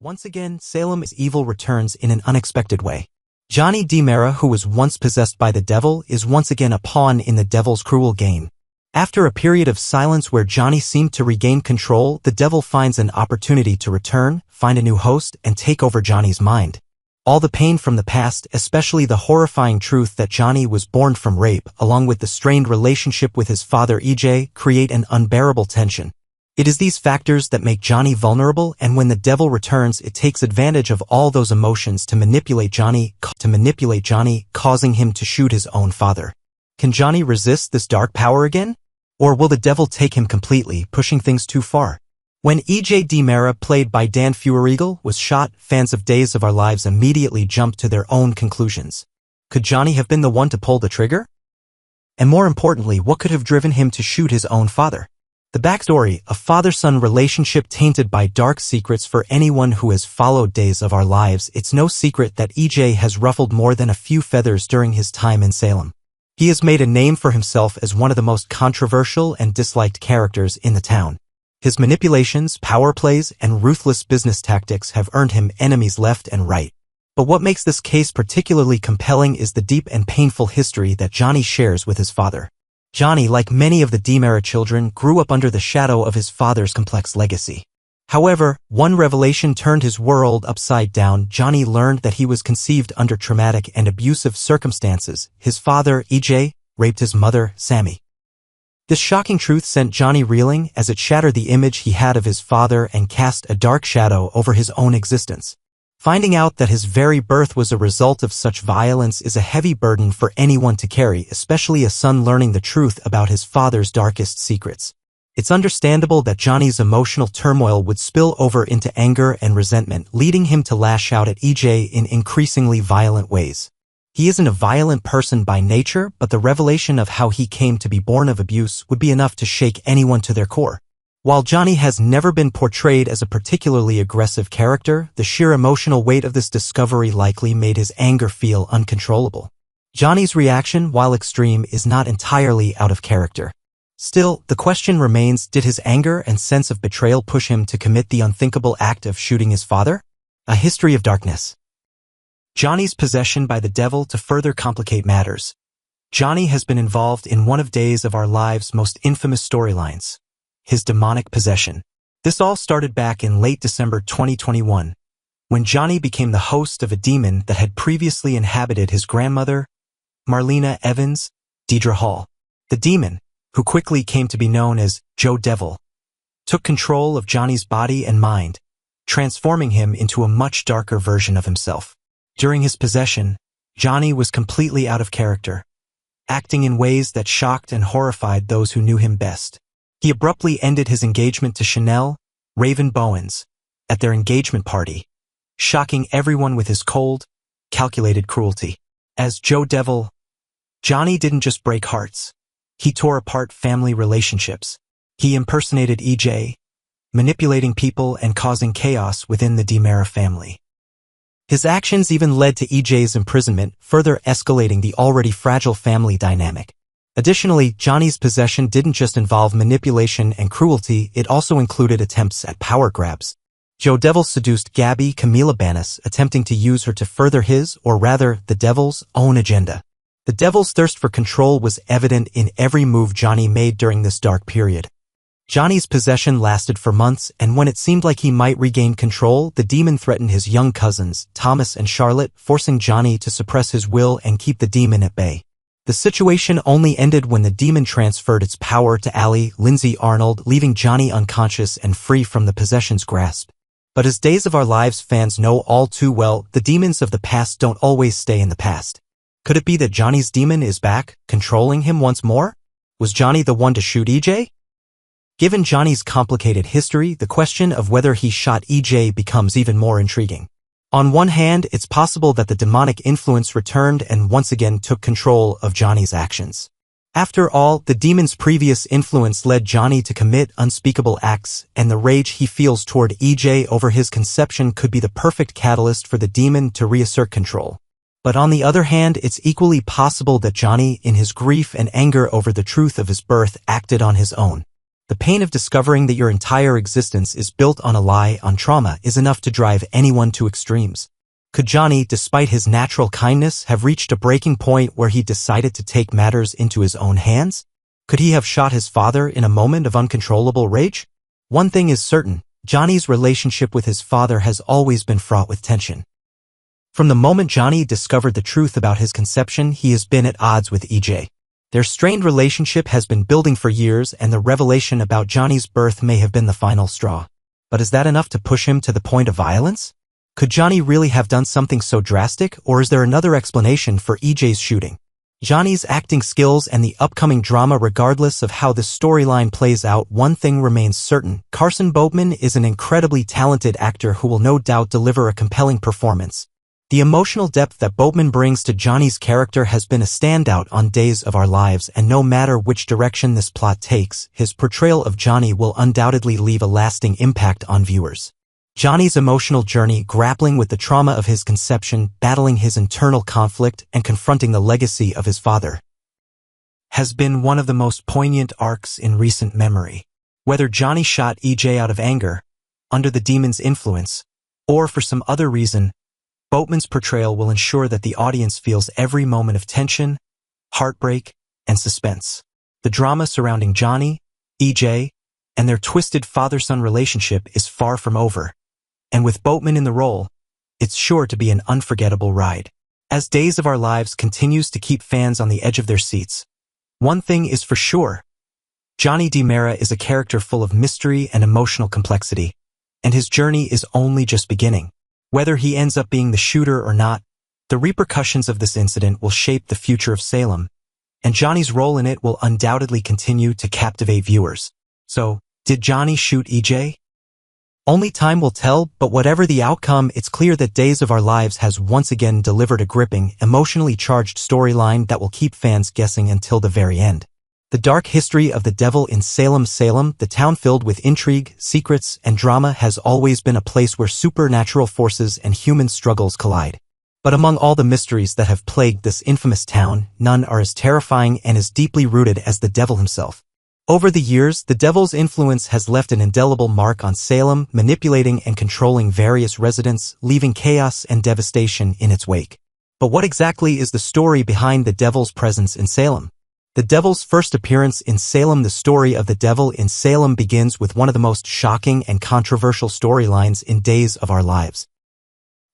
Once again, Salem's evil returns in an unexpected way. EJ DiMera, who was once possessed by the devil, is once again a pawn in the devil's cruel game. After a period of silence where EJ seemed to regain control, the devil finds an opportunity to return, find a new host, and take over EJ's mind. All the pain from the past, especially the horrifying truth that EJ was born from rape, along with the strained relationship with his father EJ, create an unbearable tension. It is these factors that make EJ vulnerable, and when the devil returns, it takes advantage of all those emotions to manipulate EJ, causing him to shoot his own father. Can EJ resist this dark power again? Or will the devil take him completely, pushing things too far? When EJ DiMera, played by Dan Feuerriegel, was shot, fans of Days of Our Lives immediately jumped to their own conclusions. Could EJ have been the one to pull the trigger? And more importantly, what could have driven him to shoot his own father? The backstory, a father-son relationship tainted by dark secrets. For anyone who has followed Days of Our Lives, it's no secret that EJ has ruffled more than a few feathers during his time in Salem. He has made a name for himself as one of the most controversial and disliked characters in the town. His manipulations, power plays, and ruthless business tactics have earned him enemies left and right. But what makes this case particularly compelling is the deep and painful history that EJ shares with his father. EJ, like many of the DiMera children, grew up under the shadow of his father's complex legacy. However, one revelation turned his world upside down. EJ learned that he was conceived under traumatic and abusive circumstances. His father, EJ, raped his mother, Sammy. This shocking truth sent EJ reeling, as it shattered the image he had of his father and cast a dark shadow over his own existence. Finding out that his very birth was a result of such violence is a heavy burden for anyone to carry, especially a son learning the truth about his father's darkest secrets. It's understandable that EJ's emotional turmoil would spill over into anger and resentment, leading him to lash out at EJ in increasingly violent ways. He isn't a violent person by nature, but the revelation of how he came to be born of abuse would be enough to shake anyone to their core. While EJ has never been portrayed as a particularly aggressive character, the sheer emotional weight of this discovery likely made his anger feel uncontrollable. EJ's reaction, while extreme, is not entirely out of character. Still, the question remains, did his anger and sense of betrayal push him to commit the unthinkable act of shooting his father? A history of darkness. EJ's possession by the devil. To further complicate matters, EJ has been involved in one of Days of Our Lives' most infamous storylines. His demonic possession. This all started back in late December 2021, when EJ became the host of a demon that had previously inhabited his grandmother, Marlena Evans, Deidre Hall. The demon, who quickly came to be known as Joe Devil, took control of EJ's body and mind, transforming him into a much darker version of himself. During his possession, EJ was completely out of character, acting in ways that shocked and horrified those who knew him best. He abruptly ended his engagement to Chanel, Raven Bowens, at their engagement party, shocking everyone with his cold, calculated cruelty. As Joe Devil, EJ didn't just break hearts. He tore apart family relationships. He impersonated EJ, manipulating people and causing chaos within the DiMera family. His actions even led to EJ's imprisonment, further escalating the already fragile family dynamic. Additionally, EJ's possession didn't just involve manipulation and cruelty, it also included attempts at power grabs. Joe Devil seduced Gabby Camila Banas, attempting to use her to further his, or rather, the devil's, own agenda. The devil's thirst for control was evident in every move EJ made during this dark period. EJ's possession lasted for months, and when it seemed like he might regain control, the demon threatened his young cousins, Thomas and Charlotte, forcing EJ to suppress his will and keep the demon at bay. The situation only ended when the demon transferred its power to Allie Lindsay Arnold, leaving EJ unconscious and free from the possession's grasp. But as Days of Our Lives fans know all too well, the demons of the past don't always stay in the past. Could it be that EJ's demon is back, controlling him once more? Was EJ the one to shoot EJ? Given EJ's complicated history, the question of whether he shot EJ becomes even more intriguing. On one hand, it's possible that the demonic influence returned and once again took control of EJ's actions. After all, the demon's previous influence led EJ to commit unspeakable acts, and the rage he feels toward EJ over his conception could be the perfect catalyst for the demon to reassert control. But on the other hand, it's equally possible that EJ, in his grief and anger over the truth of his birth, acted on his own. The pain of discovering that your entire existence is built on a lie, on trauma, is enough to drive anyone to extremes. Could Johnny, despite his natural kindness, have reached a breaking point where he decided to take matters into his own hands? Could he have shot his father in a moment of uncontrollable rage? One thing is certain, Johnny's relationship with his father has always been fraught with tension. From the moment Johnny discovered the truth about his conception, he has been at odds with EJ. Their strained relationship has been building for years, and the revelation about Johnny's birth may have been the final straw. But is that enough to push him to the point of violence? Could Johnny really have done something so drastic, or is there another explanation for EJ's shooting? Johnny's acting skills and the upcoming drama. Regardless of how this storyline plays out, one thing remains certain: Carson Boatman is an incredibly talented actor who will no doubt deliver a compelling performance. The emotional depth that Boatman brings to Johnny's character has been a standout on Days of Our Lives, and no matter which direction this plot takes, his portrayal of Johnny will undoubtedly leave a lasting impact on viewers. Johnny's emotional journey, grappling with the trauma of his conception, battling his internal conflict, and confronting the legacy of his father, has been one of the most poignant arcs in recent memory. Whether Johnny shot EJ out of anger, under the demon's influence, or for some other reason, Boatman's portrayal will ensure that the audience feels every moment of tension, heartbreak, and suspense. The drama surrounding Johnny, EJ, and their twisted father-son relationship is far from over. And with Boatman in the role, it's sure to be an unforgettable ride. As Days of Our Lives continues to keep fans on the edge of their seats, one thing is for sure: Johnny DiMera is a character full of mystery and emotional complexity, and his journey is only just beginning. Whether he ends up being the shooter or not, the repercussions of this incident will shape the future of Salem, and Johnny's role in it will undoubtedly continue to captivate viewers. So, did Johnny shoot EJ? Only time will tell, but whatever the outcome, it's clear that Days of Our Lives has once again delivered a gripping, emotionally charged storyline that will keep fans guessing until the very end. The dark history of the devil in Salem. Salem, the town filled with intrigue, secrets, and drama, has always been a place where supernatural forces and human struggles collide. But among all the mysteries that have plagued this infamous town, none are as terrifying and as deeply rooted as the devil himself. Over the years, the devil's influence has left an indelible mark on Salem, manipulating and controlling various residents, leaving chaos and devastation in its wake. But what exactly is the story behind the devil's presence in Salem? The devil's first appearance in Salem. The story of the devil in Salem begins with one of the most shocking and controversial storylines in Days of Our Lives.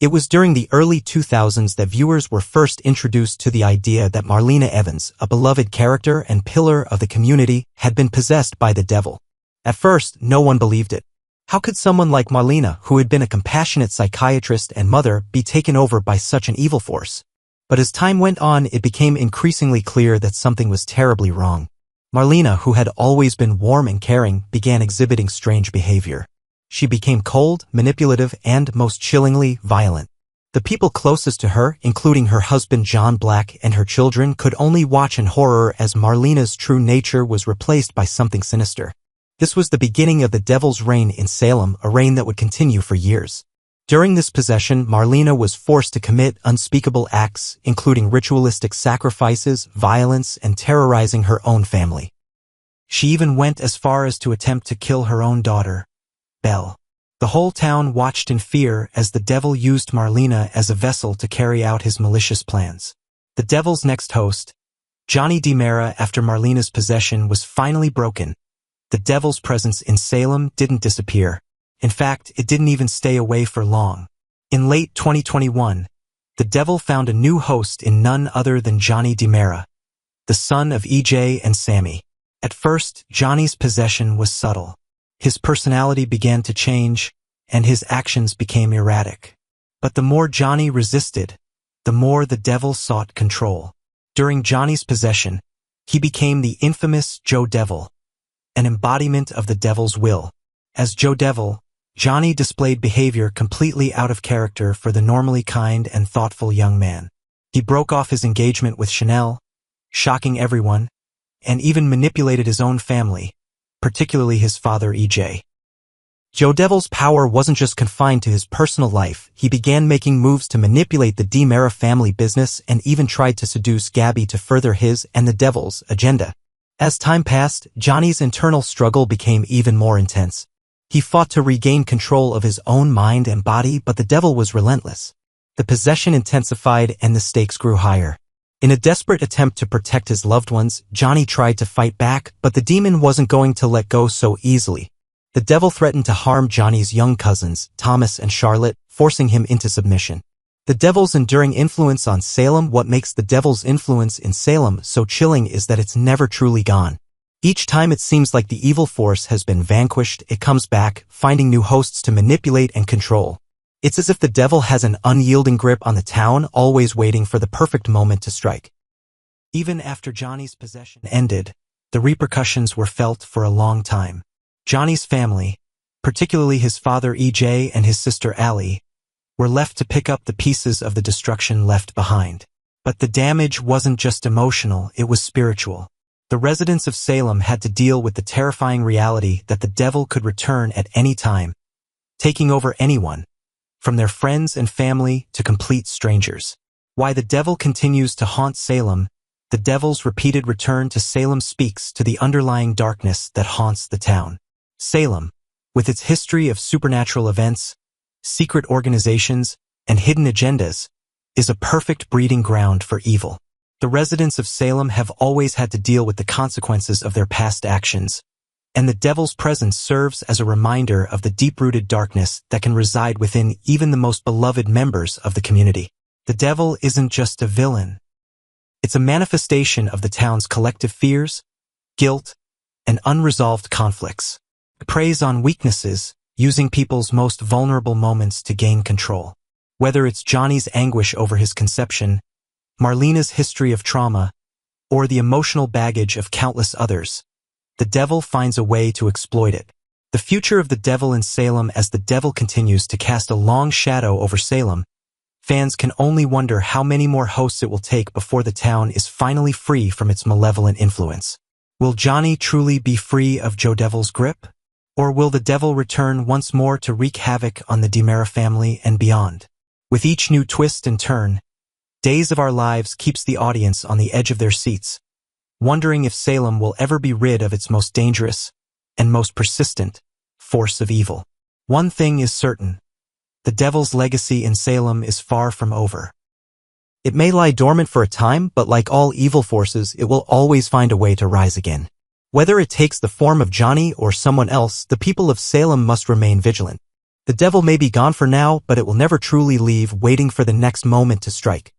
It was during the early 2000s that viewers were first introduced to the idea that Marlena Evans, a beloved character and pillar of the community, had been possessed by the devil. At first, no one believed it. How could someone like Marlena, who had been a compassionate psychiatrist and mother, be taken over by such an evil force? But as time went on, it became increasingly clear that something was terribly wrong. Marlena, who had always been warm and caring, began exhibiting strange behavior. She became cold, manipulative, and, most chillingly, violent. The people closest to her, including her husband John Black and her children, could only watch in horror as Marlena's true nature was replaced by something sinister. This was the beginning of the devil's reign in Salem, a reign that would continue for years. During this possession, Marlena was forced to commit unspeakable acts, including ritualistic sacrifices, violence, and terrorizing her own family. She even went as far as to attempt to kill her own daughter, Belle. The whole town watched in fear as the devil used Marlena as a vessel to carry out his malicious plans. The devil's next host, Johnny DiMera, after Marlena's possession was finally broken, the devil's presence in Salem didn't disappear. In fact, it didn't even stay away for long. In late 2021, the devil found a new host in none other than Johnny DiMera, the son of EJ and Sammy. At first, Johnny's possession was subtle. His personality began to change, and his actions became erratic. But the more Johnny resisted, the more the devil sought control. During Johnny's possession, he became the infamous Joe Devil, an embodiment of the devil's will. As Joe Devil, Johnny displayed behavior completely out of character for the normally kind and thoughtful young man. He broke off his engagement with Chanel, shocking everyone, and even manipulated his own family, particularly his father EJ. Joe Devil's power wasn't just confined to his personal life. He began making moves to manipulate the DiMera family business and even tried to seduce Gabby to further his and the devil's agenda. As time passed, Johnny's internal struggle became even more intense. He fought to regain control of his own mind and body, but the devil was relentless. The possession intensified and the stakes grew higher. In a desperate attempt to protect his loved ones, Johnny tried to fight back, but the demon wasn't going to let go so easily. The devil threatened to harm Johnny's young cousins, Thomas and Charlotte, forcing him into submission. The devil's enduring influence on Salem. What makes the devil's influence in Salem so chilling is that it's never truly gone. Each time it seems like the evil force has been vanquished, it comes back, finding new hosts to manipulate and control. It's as if the devil has an unyielding grip on the town, always waiting for the perfect moment to strike. Even after Johnny's possession ended, the repercussions were felt for a long time. Johnny's family, particularly his father EJ and his sister Allie, were left to pick up the pieces of the destruction left behind. But the damage wasn't just emotional, it was spiritual. The residents of Salem had to deal with the terrifying reality that the devil could return at any time, taking over anyone, from their friends and family to complete strangers. Why the devil continues to haunt Salem. The devil's repeated return to Salem speaks to the underlying darkness that haunts the town. Salem, with its history of supernatural events, secret organizations, and hidden agendas, is a perfect breeding ground for evil. The residents of Salem have always had to deal with the consequences of their past actions, and the devil's presence serves as a reminder of the deep-rooted darkness that can reside within even the most beloved members of the community. The devil isn't just a villain. It's a manifestation of the town's collective fears, guilt, and unresolved conflicts. It preys on weaknesses, using people's most vulnerable moments to gain control. Whether it's Johnny's anguish over his conception, Marlena's history of trauma, or the emotional baggage of countless others, the devil finds a way to exploit it. The future of the devil in Salem. As the devil continues to cast a long shadow over Salem, fans can only wonder how many more hosts it will take before the town is finally free from its malevolent influence. Will Johnny truly be free of Joe Devil's grip? Or will the devil return once more to wreak havoc on the DiMera family and beyond? With each new twist and turn, Days of Our Lives keeps the audience on the edge of their seats, wondering if Salem will ever be rid of its most dangerous and most persistent force of evil. One thing is certain: the devil's legacy in Salem is far from over. It may lie dormant for a time, but like all evil forces, it will always find a way to rise again. Whether it takes the form of Johnny or someone else, the people of Salem must remain vigilant. The devil may be gone for now, but it will never truly leave, waiting for the next moment to strike.